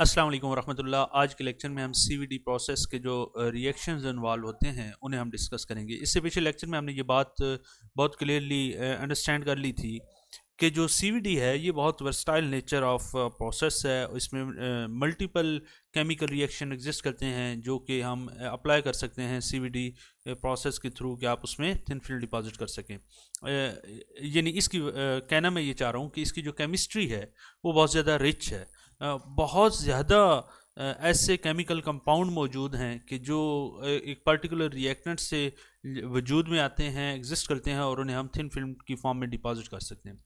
अस्सलाम वालेकुम रहमतुल्लाह। आज के लेक्चर में हम सीवीडी प्रोसेस के जो रिएक्शंस इन्वॉल्व होते हैं उन्हें हम डिस्कस करेंगे। इससे पिछले लेक्चर में हमने ये बात बहुत क्लियरली अंडरस्टैंड कर ली थी कि जो सीवीडी है ये बहुत वर्सटाइल नेचर ऑफ प्रोसेस है। इसमें मल्टीपल केमिकल रिएक्शन एग्जिस्ट करते हैं जो कि हम अप्लाई कर सकते हैं सीवीडी प्रोसेस के थ्रू कि आप उसमें थिन फिल्म डिपॉजिट कर सकें। यानी इसकी कहना मैं ये चाह रहा हूँ कि इसकी जो केमिस्ट्री है वो बहुत ज़्यादा रिच है। बहुत ज़्यादा ऐसे केमिकल कंपाउंड मौजूद हैं कि जो एक पर्टिकुलर रिएक्टेंट से वजूद में आते हैं, एग्जिस्ट करते हैं और उन्हें हम थिन फिल्म की फॉर्म में डिपॉजिट कर सकते हैं।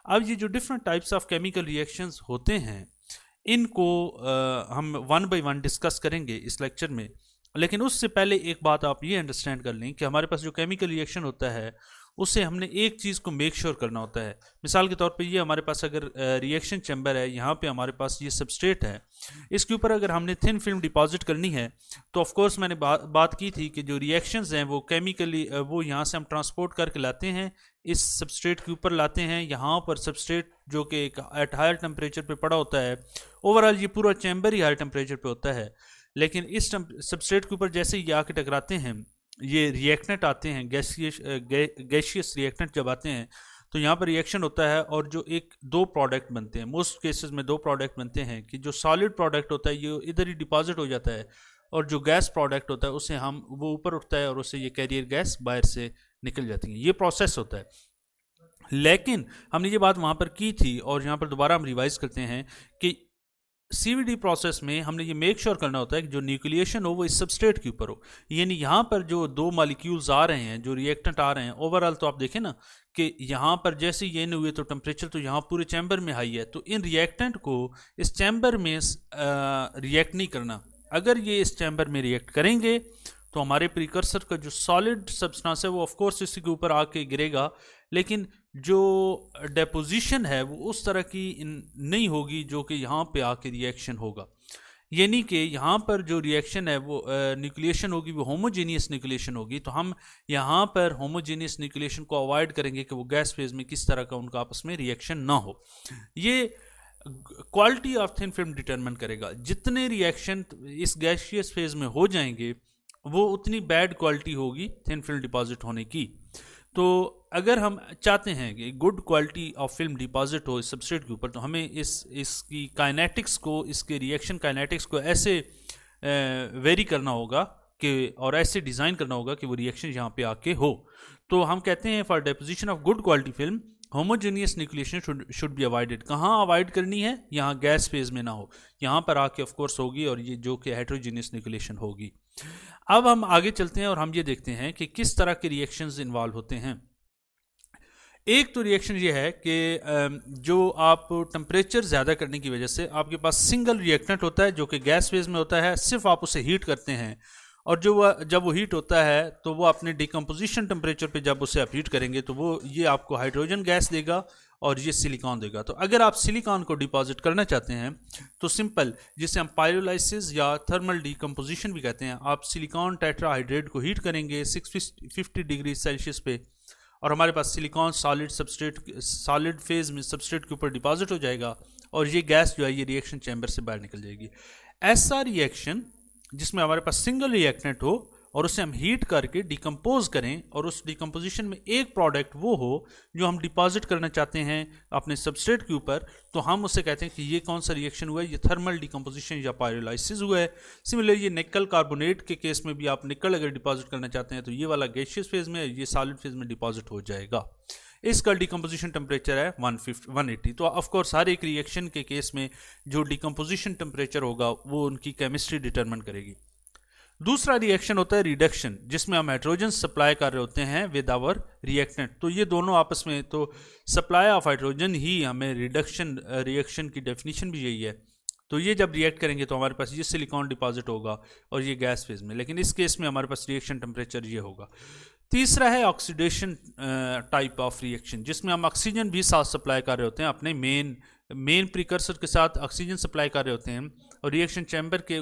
अब ये जो different types of chemical reactions होते हैं इनको हम वन बाय वन डिस्कस करेंगे इस लेक्चर में। लेकिन उससे पहले एक बात आप ये अंडरस्टैंड कर लें कि हमारे पास जो केमिकल रिएक्शन होता है उससे हमने एक चीज़ को मेक श्योर करना होता है। मिसाल के तौर पे ये हमारे पास अगर रिएक्शन चैम्बर है, यहाँ पे हमारे पास ये सबस्ट्रेट है, इसके ऊपर अगर हमने थिन फिल्म डिपॉजिट करनी है तो ऑफ कोर्स मैंने बात की थी कि जो रिएक्शंस हैं वो केमिकली वो यहाँ से हम ट्रांसपोर्ट करके लाते हैं, इस सबस्ट्रेट के ऊपर लाते हैं। यहाँ पर सबस्ट्रेट जो कि एक एट हायर टेम्परेचर पे पड़ा होता है, ओवरऑल ये पूरा चैम्बर ही हायर टेम्परेचर पे होता है, लेकिन इस सबस्ट्रेट के ऊपर जैसे ही आके टकराते हैं ये रिएक्टेंट आते हैं, गैशियस रिएक्टेंट जब आते हैं तो यहाँ पर रिएक्शन होता है और जो एक दो प्रोडक्ट बनते हैं। मोस्ट केसेस में दो प्रोडक्ट बनते हैं कि जो सॉलिड प्रोडक्ट होता है ये इधर ही डिपॉजिट हो जाता है और जो गैस प्रोडक्ट होता है उसे हम वो ऊपर उठता है और उससे ये कैरियर गैस बाहर से निकल जाती है। ये प्रोसेस होता है। लेकिन हमने ये बात वहाँ पर की थी और यहाँ पर दोबारा हम रिवाइज करते हैं कि सीवीडी प्रोसेस में हमने ये मेक श्योर करना होता है कि जो न्यूक्लिएशन हो वो इस सबस्ट्रेट के ऊपर हो। यानी यहाँ पर जो दो मॉलिक्यूल्स आ रहे हैं, जो रिएक्टेंट आ रहे हैं, ओवरऑल तो आप देखें ना कि यहाँ पर जैसे ये नहीं हुए तो टेम्परेचर तो यहाँ पूरे चैम्बर में हाई है, तो इन रिएक्टेंट को इस चैम्बर में रिएक्ट नहीं करना। अगर ये इस चैम्बर में रिएक्ट करेंगे तो हमारे प्रिकर्सर का जो सॉलिड सब्सटेंस है वो ऑफकोर्स इसी के ऊपर आके गिरेगा, लेकिन जो डेपोजिशन है वो उस तरह की नहीं होगी जो कि यहाँ पे आके रिएक्शन होगा। यानी कि यहाँ पर जो रिएक्शन है वो न्यूक्लिएशन होगी, वो होमोजेनियस न्यूक्लिएशन होगी। तो हम यहाँ पर होमोजेनियस न्यूक्लिएशन को अवॉइड करेंगे कि वो गैस फेज में किस तरह का उनका आपस में रिएक्शन ना हो। ये quality of thin film determine करेगा। जितने रिएक्शन इस गैसियस फेज में हो जाएंगे वो उतनी बैड क्वालिटी होगी थिन फिल्म डिपॉजिट होने की। तो अगर हम चाहते हैं कि good quality of film deposit हो इस सबस्ट्रेट के ऊपर तो हमें इसकी काइनेटिक्स को, इसके रिएक्शन काइनेटिक्स को ऐसे वेरी करना होगा कि और ऐसे डिज़ाइन करना होगा कि वो रिएक्शन यहाँ पे आके हो। तो हम कहते हैं for deposition of good quality film homogeneous nucleation should be avoided. कहाँ अवॉइड करनी है? यहाँ गैस फेज में ना हो, यहाँ पर आके ऑफ कोर्स होगी और ये जो कि हेट्रोजीनियस न्यूक्लिएशन होगी। अब हम आगे चलते हैं और हम ये देखते हैं कि किस तरह के रिएक्शंस इन्वॉल्व होते हैं। एक तो रिएक्शन ये है कि जो आप टेम्परेचर ज़्यादा करने की वजह से आपके पास सिंगल रिएक्टेंट होता है जो कि गैस फेज में होता है, सिर्फ आप उसे हीट करते हैं और जब वो हीट होता है तो वो अपने डिकम्पोजिशन टेम्परेचर पे जब उसे आप हीट करेंगे तो वो ये आपको हाइड्रोजन गैस देगा और ये सिलिकॉन देगा। तो अगर आप सिलिकॉन को डिपॉजिट करना चाहते हैं तो सिंपल, जिसे हम पायरोलाइसिस या थर्मल डिकम्पोजिशन भी कहते हैं, आप सिलिकॉन टेट्राहाइड्रेट को हीट करेंगे 650 डिग्री सेल्सियस पे और हमारे पास सिलिकॉन सॉलिड फेज में सबस्ट्रेट के ऊपर डिपॉजिट हो जाएगा और ये गैस जो है ये रिएक्शन चैम्बर से बाहर निकल जाएगी। ऐसा रिएक्शन जिसमें हमारे पास सिंगल रिएक्टेंट हो और उसे हम हीट करके डिकम्पोज करें और उस डिकम्पोजिशन में एक प्रोडक्ट वो हो जो हम डिपॉजिट करना चाहते हैं अपने सबस्ट्रेट के ऊपर, तो हम उसे कहते हैं कि ये कौन सा रिएक्शन हुआ है, ये थर्मल डिकम्पोजिशन या पायरोलाइसिस हुआ है। सिमिलरली ये निकल कार्बोनेट के केस में भी आप निकल अगर डिपॉजिट करना चाहते हैं तो ये वाला गैशियस फेज में, ये सॉलिड फेज में डिपॉजिट हो जाएगा। इसका डिकम्पोजिशन टेम्परेचर है 180। तो ऑफकोर्स हर एक रिएक्शन के केस में जो डिकम्पोजिशन टेम्परेचर होगा वो उनकी केमिस्ट्री डिटरमिन करेगी। दूसरा रिएक्शन होता है रिडक्शन, जिसमें हम हाइड्रोजन सप्लाई कर रहे होते हैं विद आवर रिएक्टेंट। तो ये दोनों आपस में, तो सप्लाई ऑफ हाइड्रोजन ही हमें रिएक्शन की डेफिनेशन भी यही है। तो ये जब रिएक्ट करेंगे तो हमारे पास ये सिलिकॉन डिपॉजिट होगा और ये गैस फेज में, लेकिन इस केस में हमारे पास रिएक्शन टेम्परेचर ये होगा। तीसरा है ऑक्सीडेशन टाइप ऑफ रिएक्शन, जिसमें हम ऑक्सीजन भी साथ सप्लाई कर रहे होते हैं, अपने मेन प्रिकर्सर के साथ ऑक्सीजन सप्लाई कर रहे होते हैं और रिएक्शन चैम्बर के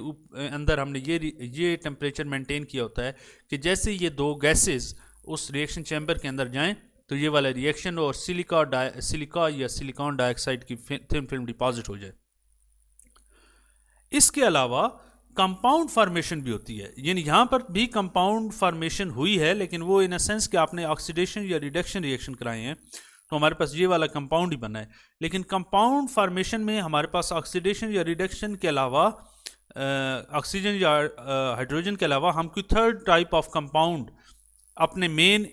अंदर हमने ये टेम्परेचर मेंटेन किया होता है कि जैसे ये दो गैसेस उस रिएक्शन चैम्बर के अंदर जाएं तो ये वाला रिएक्शन और सिलिका या सिलिकॉन डाइऑक्साइड की थिन फिल्म डिपॉजिट हो जाए। इसके अलावा कंपाउंड फॉर्मेशन भी होती है, यानी यहाँ पर भी कंपाउंड फॉर्मेशन हुई है, लेकिन वो इन अ सेंस कि आपने ऑक्सीडेशन या रिडक्शन रिएक्शन कराए हैं तो हमारे पास ये वाला कंपाउंड ही बना है। लेकिन कंपाउंड फॉर्मेशन में हमारे पास ऑक्सीडेशन या रिडक्शन के अलावा ऑक्सीजन या हाइड्रोजन के अलावा हम कोई थर्ड टाइप ऑफ कंपाउंड अपने मेन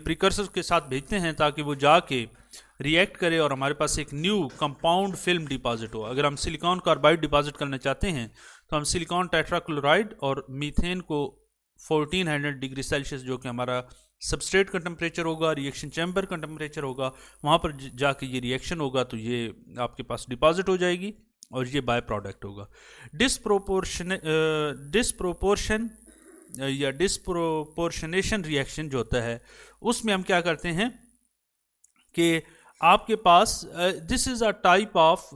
प्रिकर्सर के साथ भेजते हैं ताकि वो जाके रिएक्ट करे और हमारे पास एक न्यू कंपाउंड फिल्म डिपॉजिट हो। अगर हम सिलिकॉन कार्बाइड डिपॉजिट करना चाहते हैं तो हम सिलिकॉन टेट्राक्लोराइड और मीथेन को 1400 डिग्री सेल्सियस, जो कि हमारा सबस्ट्रेट का टेम्परेचर होगा, रिएक्शन चैम्बर का टेम्परेचर होगा, वहाँ पर जाके ये रिएक्शन होगा तो ये आपके पास डिपॉजिट हो जाएगी और ये बाय प्रोडक्ट होगा। डिस्प्रोपोर्शन या डिस्प्रोपोर्शनेशन रिएक्शन जो होता है उसमें हम क्या करते हैं कि आपके पास this is a type of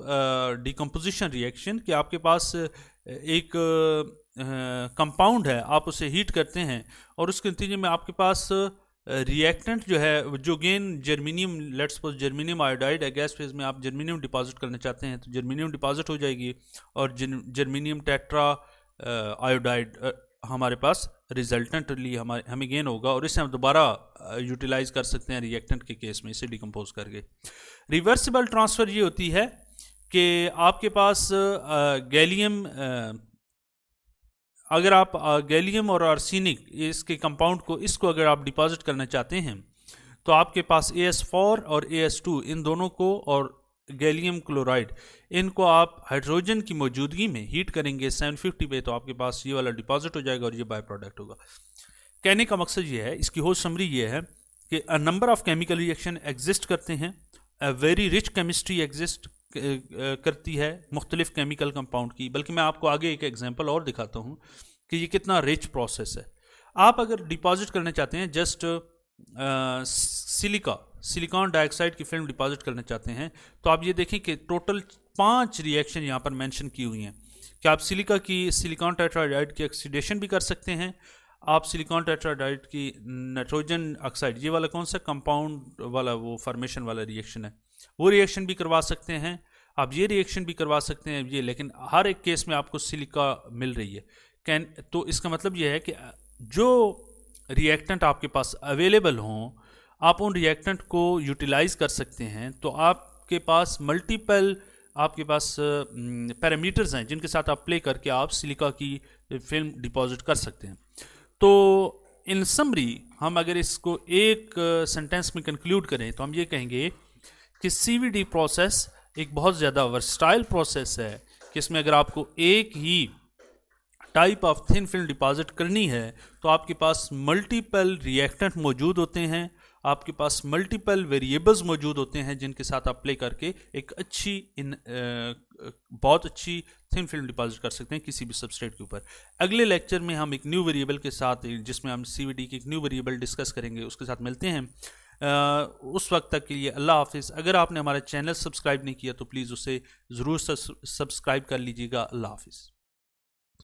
decomposition reaction कि आपके पास एक कंपाउंड है, आप उसे हीट करते हैं और उसके नतीजे में आपके पास रिएक्टेंट जो है, जो gain germanium, let's suppose germanium iodide है, गैस फेज में आप जर्मीनियम डिपॉजिट करना चाहते हैं तो जर्मीनियम डिपॉजिट हो जाएगी और जर्मीनियम टेट्रा आयोडाइड हमारे पास रिजल्टेंटली हमें गेन होगा और इसे हम दोबारा यूटिलाइज कर सकते हैं रिएक्टेंट के केस में, इसे डिकम्पोज करके। रिवर्सिबल ट्रांसफ़र ये होती है कि आपके पास गैलियम, अगर आप गैलियम और आर्सेनिक इसके कंपाउंड को, इसको अगर आप डिपॉजिट करना चाहते हैं तो आपके पास AS4 और AS2 इन दोनों को और गैलियम क्लोराइड इनको आप हाइड्रोजन की मौजूदगी में हीट करेंगे 750 पे तो आपके पास ये वाला डिपॉजिट हो जाएगा और ये बाय प्रोडक्ट होगा। कहने का मकसद ये है, इसकी होल समरी ये है कि a number of chemical reaction exist करते हैं, a very rich chemistry exist करती है मुख्तलिफ केमिकल कंपाउंड की। बल्कि मैं आपको आगे एक एग्जांपल और दिखाता हूँ कि ये कितना रिच प्रोसेस है। आप अगर डिपॉजिट करना चाहते हैं जस्ट सिलिकॉन डाइऑक्साइड की फिल्म डिपॉजिट करना चाहते हैं तो आप ये देखें कि टोटल 5 रिएक्शन यहाँ पर मेंशन की हुई हैं कि आप सिलिकॉन टेट्राहाइड्राइड की ऑक्सीडेशन भी कर सकते हैं, आप सिलिकॉन टेट्राहाइड्राइड की नाइट्रोजन ऑक्साइड, ये वाला कौन सा कंपाउंड वाला वो फॉर्मेशन वाला रिएक्शन है, वो रिएक्शन भी करवा सकते हैं, आप ये रिएक्शन भी करवा सकते हैं ये, लेकिन हर एक केस में आपको सिलिका मिल रही है। तो इसका मतलब ये है कि जो रिएक्टेंट आपके पास अवेलेबल हों आप उन रिएक्टेंट को यूटिलाइज कर सकते हैं। तो आपके पास मल्टीपल पैरामीटर्स हैं जिनके साथ आप प्ले करके आप सिलिका की फिल्म डिपॉजिट कर सकते हैं। तो इन समरी हम अगर इसको एक सेंटेंस में कंक्लूड करें तो हम ये कहेंगे कि CVD प्रोसेस एक बहुत ज़्यादा वर्सटाइल प्रोसेस है कि इसमें अगर आपको एक ही type of thin film deposit करनी है तो आपके पास मल्टीपल रिएक्टेंट मौजूद होते हैं, आपके पास मल्टीपल वेरिएबल्स मौजूद होते हैं जिनके साथ आप प्ले करके एक बहुत अच्छी थिन फिल्म डिपॉजिट कर सकते हैं किसी भी सबस्ट्रेट के ऊपर। अगले लेक्चर में हम एक न्यू वेरिएबल के साथ, जिसमें हम CVD की एक न्यू वेरिएबल डिस्कस करेंगे, उसके साथ मिलते हैं। उस वक्त तक के लिए अल्लाह हाफिज़। अगर आपने हमारा चैनल सब्सक्राइब नहीं किया तो प्लीज़ उसे ज़रूर सब्सक्राइब कर लीजिएगा। अल्लाह हाफिज़।